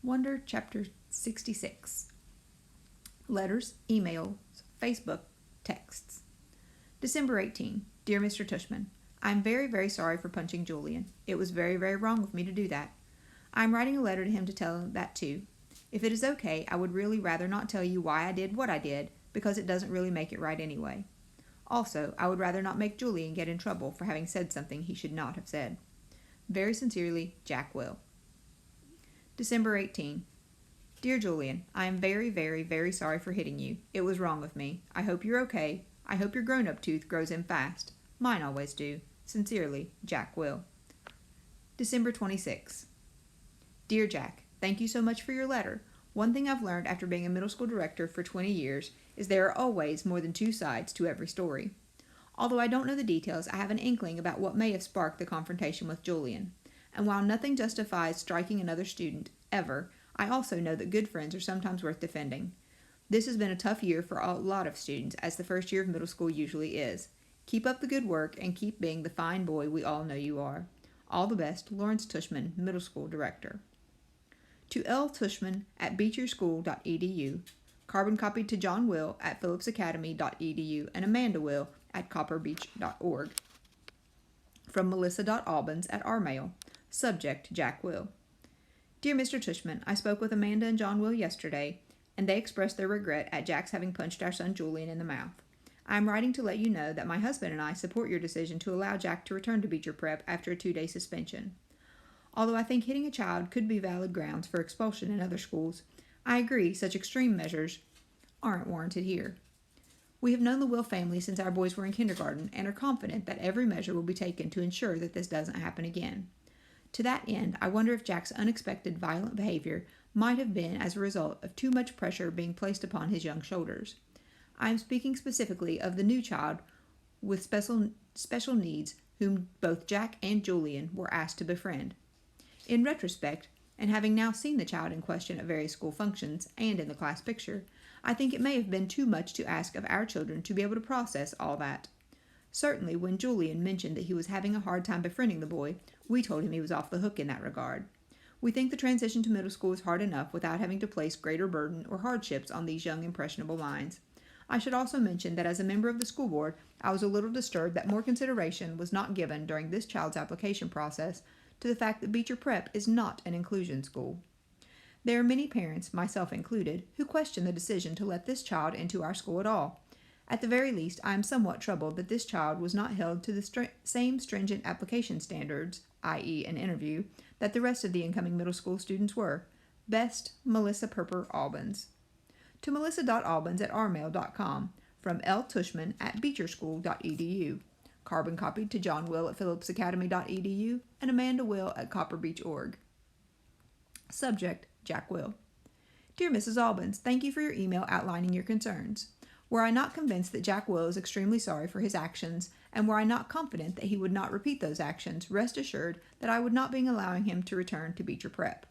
Wonder Chapter 66. Letters, emails, Facebook, texts. December 18. Dear Mr. Tushman, I am very, very sorry for punching Julian. It was very, very wrong of me to do that. I am writing a letter to him to tell him that too. If it is okay, I would really rather not tell you why I did what I did, because it doesn't really make it right anyway. Also, I would rather not make Julian get in trouble for having said something he should not have said. Very sincerely, Jack Will. December 18. Dear Julian, I am very, very, very sorry for hitting you. It was wrong of me. I hope you're okay. I hope your grown-up tooth grows in fast. Mine always do. Sincerely, Jack Will. December 26. Dear Jack, thank you so much for your letter. One thing I've learned after being a middle school director for 20 years is there are always more than two sides to every story. Although I don't know the details, I have an inkling about what may have sparked the confrontation with Julian. And while nothing justifies striking another student, ever, I also know that good friends are sometimes worth defending. This has been a tough year for a lot of students, as the first year of middle school usually is. Keep up the good work and keep being the fine boy we all know you are. All the best, Lawrence Tushman, Middle School Director. To L. Tushman at beecherschool.edu, carbon copied to John Will at phillipsacademy.edu and Amanda Will at copperbeach.org. From melissa.albans at our mail. Subject, Jack Will. Dear Mr. Tushman, I spoke with Amanda and John Will yesterday, and they expressed their regret at Jack's having punched our son Julian in the mouth. I am writing to let you know that my husband and I support your decision to allow Jack to return to Beecher Prep after a 2-day suspension. Although I think hitting a child could be valid grounds for expulsion in other schools, I agree such extreme measures aren't warranted here. We have known the Will family since our boys were in kindergarten and are confident that every measure will be taken to ensure that this doesn't happen again. To that end, I wonder if Jack's unexpected violent behavior might have been as a result of too much pressure being placed upon his young shoulders. I am speaking specifically of the new child with special needs whom both Jack and Julian were asked to befriend. In retrospect, and having now seen the child in question at various school functions and in the class picture, I think it may have been too much to ask of our children to be able to process all that. Certainly, when Julian mentioned that he was having a hard time befriending the boy, we told him he was off the hook in that regard. We think the transition to middle school is hard enough without having to place greater burden or hardships on these young impressionable minds. I should also mention that as a member of the school board, I was a little disturbed that more consideration was not given during this child's application process to the fact that Beecher Prep is not an inclusion school. There are many parents, myself included, who question the decision to let this child into our school at all. At the very least, I am somewhat troubled that this child was not held to the same stringent application standards, i.e. an interview, that the rest of the incoming middle school students were. Best, Melissa Perper Albans. To melissa.albans at ourmail.com, from L. Tushman at beecherschool.edu. Carbon copied to John Will at phillipsacademy.edu and Amanda Will at copperbeach.org. Subject, Jack Will. Dear Mrs. Albans, thank you for your email outlining your concerns. Were I not convinced that Jack Will is extremely sorry for his actions, and were I not confident that he would not repeat those actions, rest assured that I would not be allowing him to return to Beecher Prep.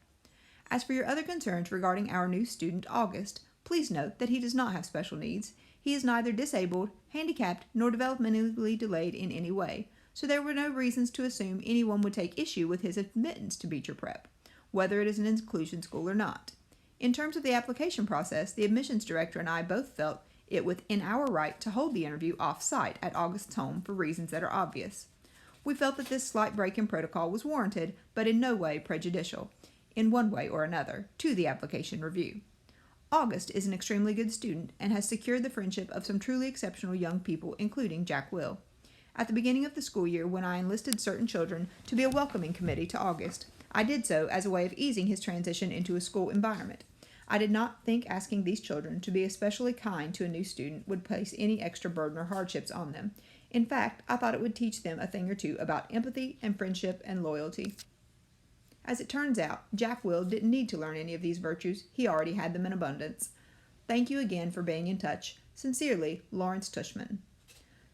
As for your other concerns regarding our new student, August, please note that he does not have special needs. He is neither disabled, handicapped, nor developmentally delayed in any way, so there were no reasons to assume anyone would take issue with his admittance to Beecher Prep, whether it is an inclusion school or not. In terms of the application process, the admissions director and I both felt it within our right to hold the interview off-site at August's home for reasons that are obvious. We felt that this slight break in protocol was warranted, but in no way prejudicial, in one way or another, to the application review. August is an extremely good student and has secured the friendship of some truly exceptional young people, including Jack Will. At the beginning of the school year, when I enlisted certain children to be a welcoming committee to August, I did so as a way of easing his transition into a school environment. I did not think asking these children to be especially kind to a new student would place any extra burden or hardships on them. In fact, I thought it would teach them a thing or two about empathy and friendship and loyalty. As it turns out, Jack Will didn't need to learn any of these virtues. He already had them in abundance. Thank you again for being in touch. Sincerely, Lawrence Tushman.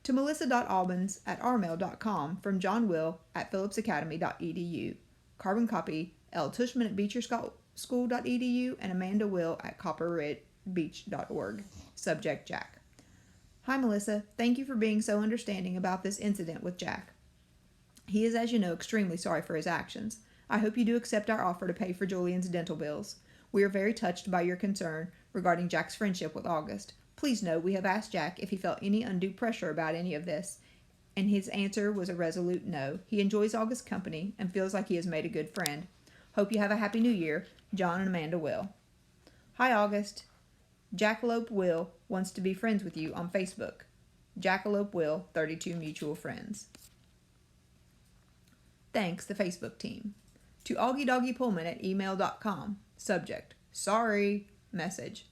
To melissa.albans at ourmail.com, from John Will at phillipsacademy.edu. Carbon copy, L. Tushman at beecherschool.edu and Amanda Will at copperbeach.org. Subject, Jack. Hi, Melissa. Thank you for being so understanding about this incident with Jack. He is, as you know, extremely sorry for his actions. I hope you do accept our offer to pay for Julian's dental bills. We are very touched by your concern regarding Jack's friendship with August. Please know we have asked Jack if he felt any undue pressure about any of this, and his answer was a resolute no. He enjoys August's company and feels like he has made a good friend. Hope you have a happy new year. John and Amanda Will. Hi, August. Jackalope Will wants to be friends with you on Facebook. Jackalope Will, 32 mutual friends. Thanks, the Facebook team. To augiedoggypullman@email.com. Subject, sorry, message.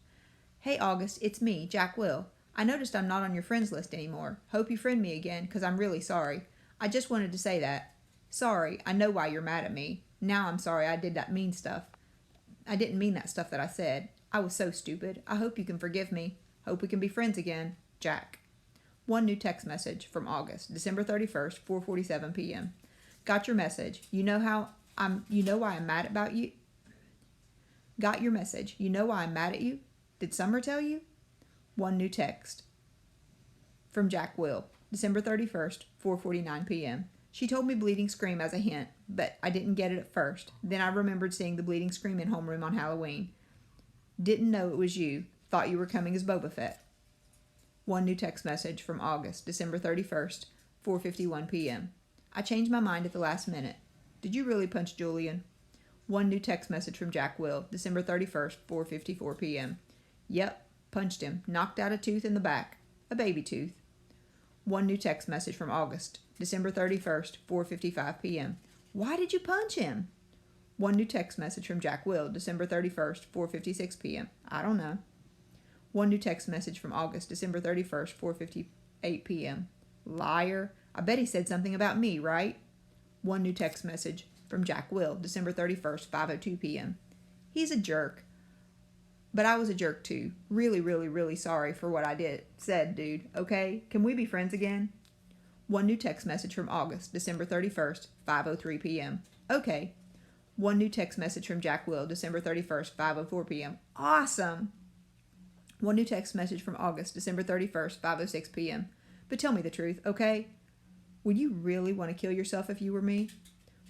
Hey, August, it's me, Jack Will. I noticed I'm not on your friends list anymore. Hope you friend me again, because I'm really sorry. I just wanted to say that. Sorry, I know why you're mad at me. Now I'm sorry I did that mean stuff. I didn't mean that stuff that I said. I was so stupid. I hope you can forgive me. Hope we can be friends again. Jack. One new text message from August, December 31st, 4:47 p.m. Got your message. You know why I'm mad about you? Got your message. You know why I'm mad at you? Did Summer tell you? One new text from Jack Will, December 31st, 4:49 p.m. She told me bleeding scream as a hint, but I didn't get it at first. Then I remembered seeing the bleeding scream in homeroom on Halloween. Didn't know it was you. Thought you were coming as Boba Fett. One new text message from August, December 31st, 4:51 p.m. I changed my mind at the last minute. Did you really punch Julian? One new text message from Jack Will, December 31st, 4:54 p.m. Yep, punched him. Knocked out a tooth in the back. A baby tooth. One new text message from August, December 31st, 4:55 p.m. Why did you punch him? One new text message from Jack Will, December 31st, 4:56 p.m. I don't know. One new text message from August, December 31st, 4:58 p.m. Liar. I bet he said something about me, right? One new text message from Jack Will, December 31st, 5:02 p.m. He's a jerk. But I was a jerk too. Really, really, really sorry for what I said, dude. Okay? Can we be friends again? One new text message from August, December 31st, 5:03 p.m. Okay. One new text message from Jack Will, December 31st, 5:04 p.m. Awesome! One new text message from August, December 31st, 5:06 p.m. But tell me the truth, okay? Would you really want to kill yourself if you were me?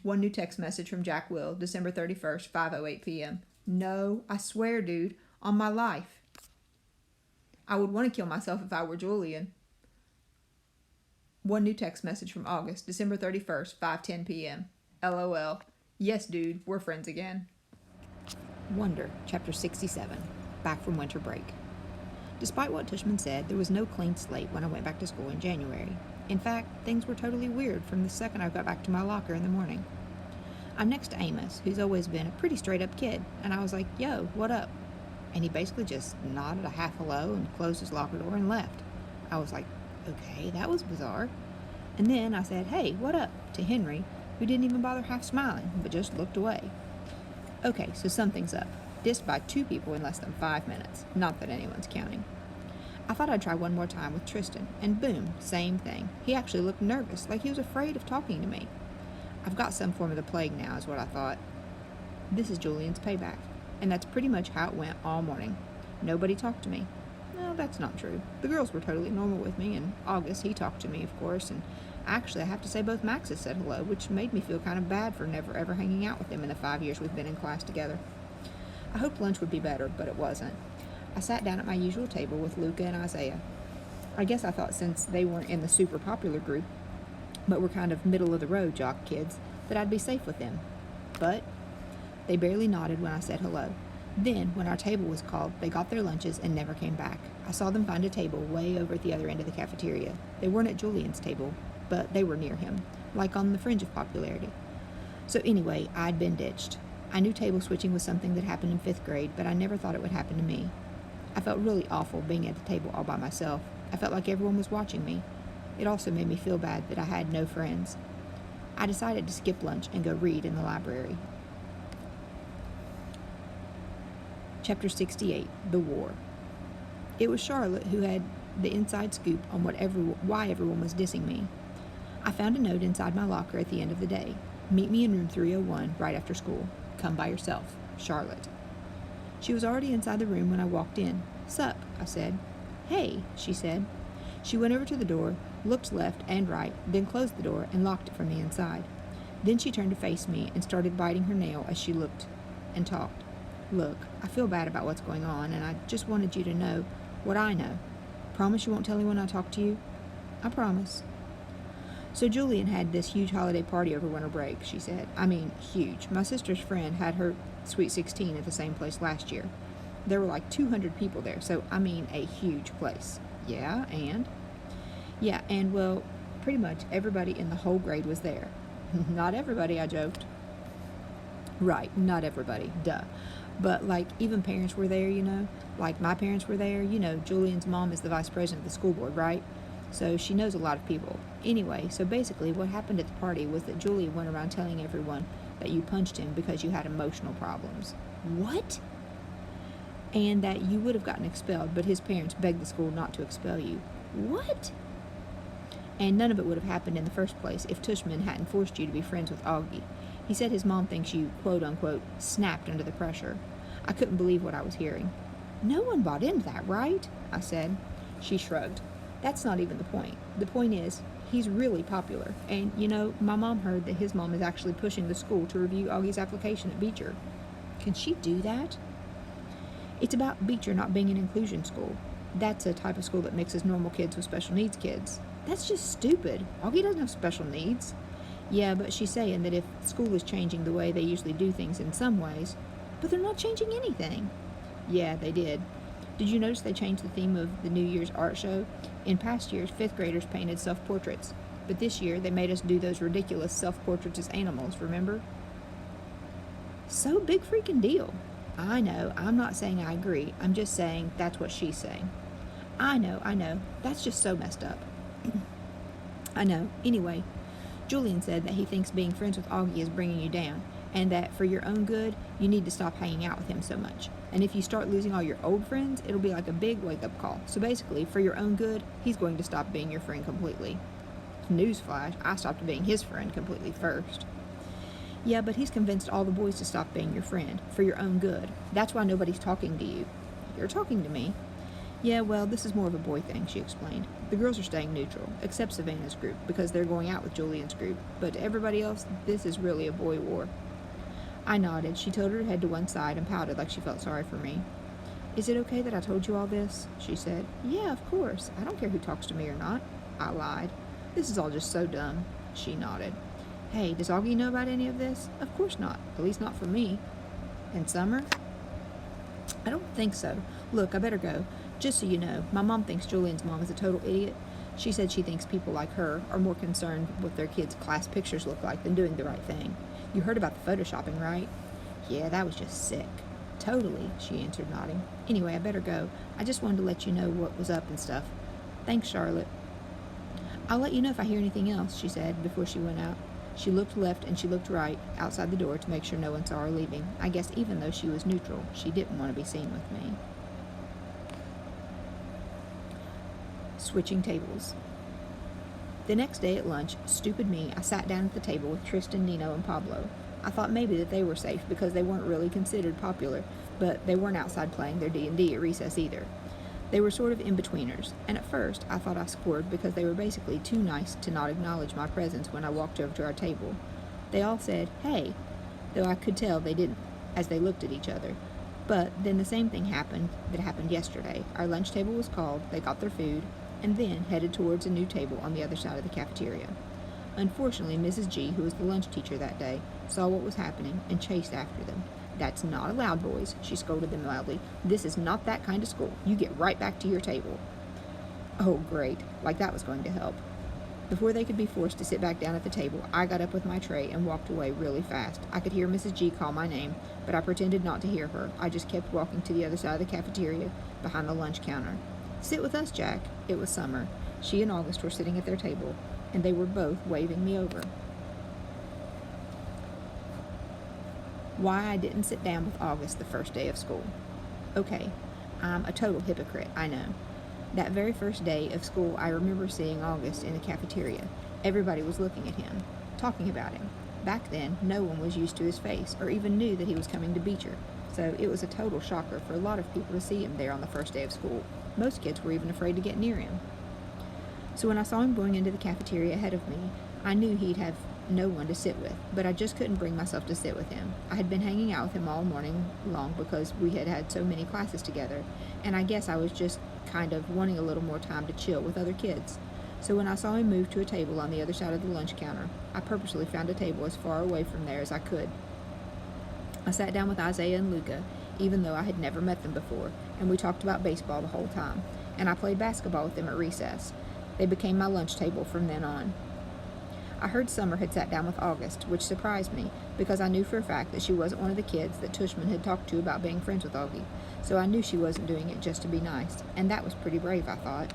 One new text message from Jack Will, December 31st, 5:08 p.m. No, I swear, dude, on my life. I would want to kill myself if I were Julian. One new text message from August, December 31st, 5:10 p.m. LOL. Yes, dude, we're friends again. Wonder, Chapter 67. Back from winter break. Despite what Tushman said, there was no clean slate when I went back to school in January. In fact, things were totally weird from the second I got back to my locker in the morning. I'm next to Amos, who's always been a pretty straight-up kid, and I was like, yo, what up? And he basically just nodded a half hello and closed his locker door and left. I was like, okay, that was bizarre. And then I said, hey, what up, to Henry, who didn't even bother half smiling, but just looked away. Okay, so something's up. Dissed by 2 people in less than 5 minutes. Not that anyone's counting. I thought I'd try one more time with Tristan, and boom, same thing. He actually looked nervous, like he was afraid of talking to me. I've got some form of the plague now, is what I thought. This is Julian's payback, and that's pretty much how it went all morning. Nobody talked to me. No, that's not true. The girls were totally normal with me, and August, he talked to me, of course, and actually I have to say both Maxes said hello, which made me feel kind of bad for never ever hanging out with them in the 5 years we've been in class together. I hoped lunch would be better, but it wasn't. I sat down at my usual table with Luca and Isaiah. I guess I thought since they weren't in the super popular group, but were kind of middle-of-the-road jock kids, that I'd be safe with them. But they barely nodded when I said hello. Then, when our table was called, they got their lunches and never came back. I saw them find a table way over at the other end of the cafeteria. They weren't at Julian's table, but they were near him, like on the fringe of popularity. So anyway, I'd been ditched. I knew table switching was something that happened in 5th grade, but I never thought it would happen to me. I felt really awful being at the table all by myself. I felt like everyone was watching me. It also made me feel bad that I had no friends. I decided to skip lunch and go read in the library. Chapter 68, The War. It was Charlotte who had the inside scoop on why everyone was dissing me. I found a note inside my locker at the end of the day. Meet me in room 301 right after school. Come by yourself. Charlotte. She was already inside the room when I walked in. Sup, I said. Hey, she said. She went over to the door, looked left and right, then closed the door and locked it from the inside. Then she turned to face me and started biting her nail as she looked and talked. Look, I feel bad about what's going on, and I just wanted you to know what I know. Promise you won't tell anyone I talk to you? I promise. So Julian had this huge holiday party over winter break, she said. I mean, huge. My sister's friend had her Sweet 16 at the same place last year. There were like 200 people there, so I mean a huge place. Yeah, and? Yeah, and well, pretty much everybody in the whole grade was there. Not everybody, I joked. Right, not everybody, duh. But like even parents were there, like my parents were there. Julian's mom is the vice president of the school board, right? So she knows a lot of people. Anyway, so basically what happened at the party was that Julian went around telling everyone that you punched him because you had emotional problems. What? And that you would have gotten expelled, but his parents begged the school not to expel you. What? And none of it would have happened in the first place if Tushman hadn't forced you to be friends with Augie. He said his mom thinks you, quote-unquote, snapped under the pressure. I couldn't believe what I was hearing. No one bought into that, right? I said. She shrugged. That's not even the point. The point is, he's really popular. And, my mom heard that his mom is actually pushing the school to review Augie's application at Beecher. Can she do that? It's about Beecher not being an inclusion school. That's a type of school that mixes normal kids with special needs kids. That's just stupid. Augie doesn't have special needs. Yeah, but she's saying that if school is changing the way they usually do things in some ways, but they're not changing anything. Yeah, they did. Did you notice they changed the theme of the New Year's art show? In past years, 5th graders painted self-portraits, but this year they made us do those ridiculous self-portraits as animals, remember? So big freaking deal. I know, I'm not saying I agree, I'm just saying that's what she's saying. I know, that's just so messed up. I know. Anyway, Julian said that he thinks being friends with Augie is bringing you down, and that for your own good, you need to stop hanging out with him so much. And if you start losing all your old friends, it'll be like a big wake-up call. So basically, for your own good, he's going to stop being your friend completely. Newsflash, I stopped being his friend completely first. Yeah, but he's convinced all the boys to stop being your friend, for your own good. That's why nobody's talking to you. You're talking to me. Yeah, well, this is more of a boy thing, she explained. The girls are staying neutral, except Savannah's group, because they're going out with Julian's group. But to everybody else, this is really a boy war. I nodded. She tilted her head to one side and pouted like she felt sorry for me. Is it okay that I told you all this? She said. Yeah, of course. I don't care who talks to me or not. I lied. This is all just so dumb. She nodded. Hey, does Augie know about any of this? Of course not. At least not from me. And Summer? I don't think so. Look, I better go. Just so you know, my mom thinks Julian's mom is a total idiot. She said she thinks people like her are more concerned with what their kids' class pictures look like than doing the right thing. You heard about the photoshopping, right? Yeah, that was just sick. Totally, she answered, nodding. Anyway, I better go. I just wanted to let you know what was up and stuff. Thanks, Charlotte. I'll let you know if I hear anything else, she said before she went out. She looked left and she looked right outside the door to make sure no one saw her leaving. I guess even though she was neutral, she didn't want to be seen with me. Switching tables. The next day at lunch, stupid me, I sat down at the table with Tristan, Nino, and Pablo. I thought maybe that they were safe because they weren't really considered popular, but they weren't outside playing their D&D at recess either. They were sort of in-betweeners, and at first I thought I scored because they were basically too nice to not acknowledge my presence when I walked over to our table. They all said, hey, though I could tell they didn't, as they looked at each other. But then the same thing happened that happened yesterday. Our lunch table was called, they got their food, and then headed towards a new table on the other side of the cafeteria. Unfortunately, Mrs. G, who was the lunch teacher that day, saw what was happening and chased after them. That's not allowed, boys, she scolded them loudly. This is not that kind of school. You get right back to your table. Oh, great. Like that was going to help. Before they could be forced to sit back down at the table, I got up with my tray and walked away really fast. I could hear Mrs. G call my name, but I pretended not to hear her. I just kept walking to the other side of the cafeteria, behind the lunch counter. Sit with us, Jack. It was Summer. She and August were sitting at their table, and they were both waving me over. Why I didn't sit down with August the first day of school. Okay, I'm a total hypocrite, I know. That very first day of school, I remember seeing August in the cafeteria. Everybody was looking at him, talking about him. Back then, no one was used to his face, or even knew that he was coming to Beecher, so it was a total shocker for a lot of people to see him there on the first day of school. Most kids were even afraid to get near him. So when I saw him going into the cafeteria ahead of me, I knew he'd have no one to sit with, but I just couldn't bring myself to sit with him. I had been hanging out with him all morning long because we had had so many classes together, and I guess I was just kind of wanting a little more time to chill with other kids. So when I saw him move to a table on the other side of the lunch counter, I purposely found a table as far away from there as I could. I sat down with Isaiah and Luca, even though I had never met them before, and we talked about baseball the whole time, and I played basketball with them at recess. They became my lunch table from then on. I heard Summer had sat down with August, which surprised me, because I knew for a fact that she wasn't one of the kids that Tushman had talked to about being friends with Augie, so I knew she wasn't doing it just to be nice, and that was pretty brave, I thought.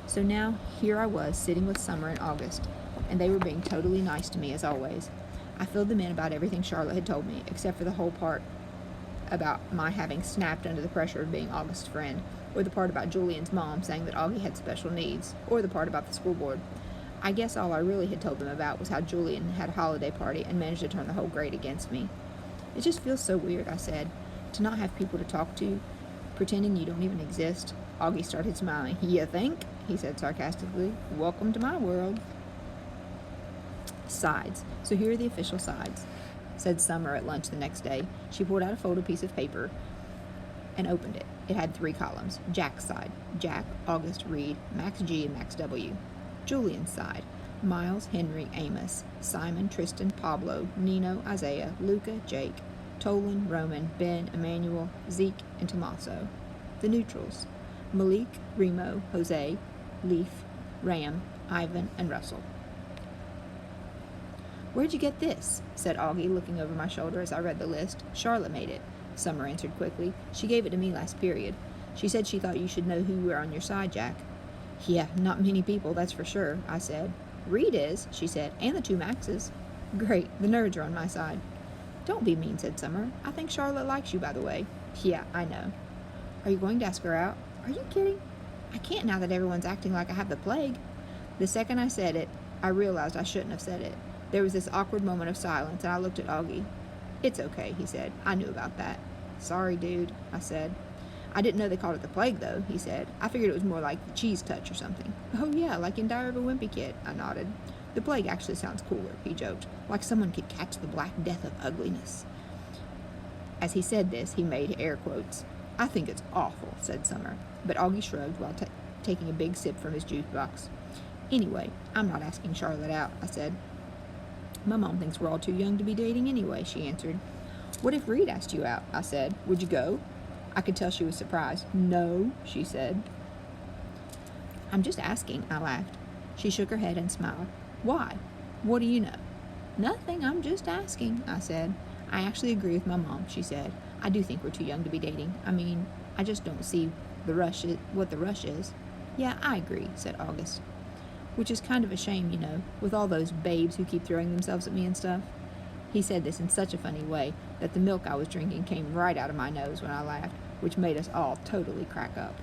So now, here I was, sitting with Summer and August, and they were being totally nice to me as always. I filled them in about everything Charlotte had told me, except for the whole part about my having snapped under the pressure of being August's friend, or the part about Julian's mom saying that Augie had special needs, or the part about the school board. I guess all I really had told them about was how Julian had a holiday party and managed to turn the whole grade against me. It just feels so weird, I said, to not have people to talk to, pretending you don't even exist. Augie started smiling. You think? He said sarcastically. Welcome to my world. Sides. So here are the official sides, said Summer at lunch the next day. She pulled out a folded piece of paper and opened it. It had 3 columns. Jack's side. Jack, August, Reed, Max G, and Max W. Julian's side. Miles, Henry, Amos, Simon, Tristan, Pablo, Nino, Isaiah, Luca, Jake, Tolan, Roman, Ben, Emmanuel, Zeke, and Tommaso. The neutrals. Malik, Remo, Jose, Leaf, Ram, Ivan, and Russell. Where'd you get this? Said Augie, looking over my shoulder as I read the list. Charlotte made it, Summer answered quickly. She gave it to me last period. She said she thought you should know who were on your side, Jack. Yeah, not many people, that's for sure, I said. Reed is, she said, and the 2 Maxes. Great, the nerds are on my side. Don't be mean, said Summer. I think Charlotte likes you, by the way. Yeah, I know. Are you going to ask her out? Are you kidding? I can't now that everyone's acting like I have the plague. The second I said it, I realized I shouldn't have said it. There was this awkward moment of silence, and I looked at Augie. It's okay, he said. I knew about that. Sorry, dude, I said. I didn't know they called it the plague, though, he said. I figured it was more like the cheese touch or something. Oh, yeah, like in Diary of a Wimpy Kid, I nodded. The plague actually sounds cooler, he joked, like someone could catch the black death of ugliness. As he said this, he made air quotes. I think it's awful, said Summer, but Augie shrugged while taking a big sip from his juice box. Anyway, I'm not asking Charlotte out, I said. My mom thinks we're all too young to be dating anyway, she answered. What if Reed asked you out? I said. Would you go? I could tell she was surprised. No, she said. I'm just asking, I laughed. She shook her head and smiled. Why? What do you know? Nothing, I'm just asking, I said. I actually agree with my mom, she said. I do think we're too young to be dating. I mean, I just don't see what the rush is. Yeah, I agree, said August. Which is kind of a shame, you know, with all those babes who keep throwing themselves at me and stuff. He said this in such a funny way that the milk I was drinking came right out of my nose when I laughed, which made us all totally crack up.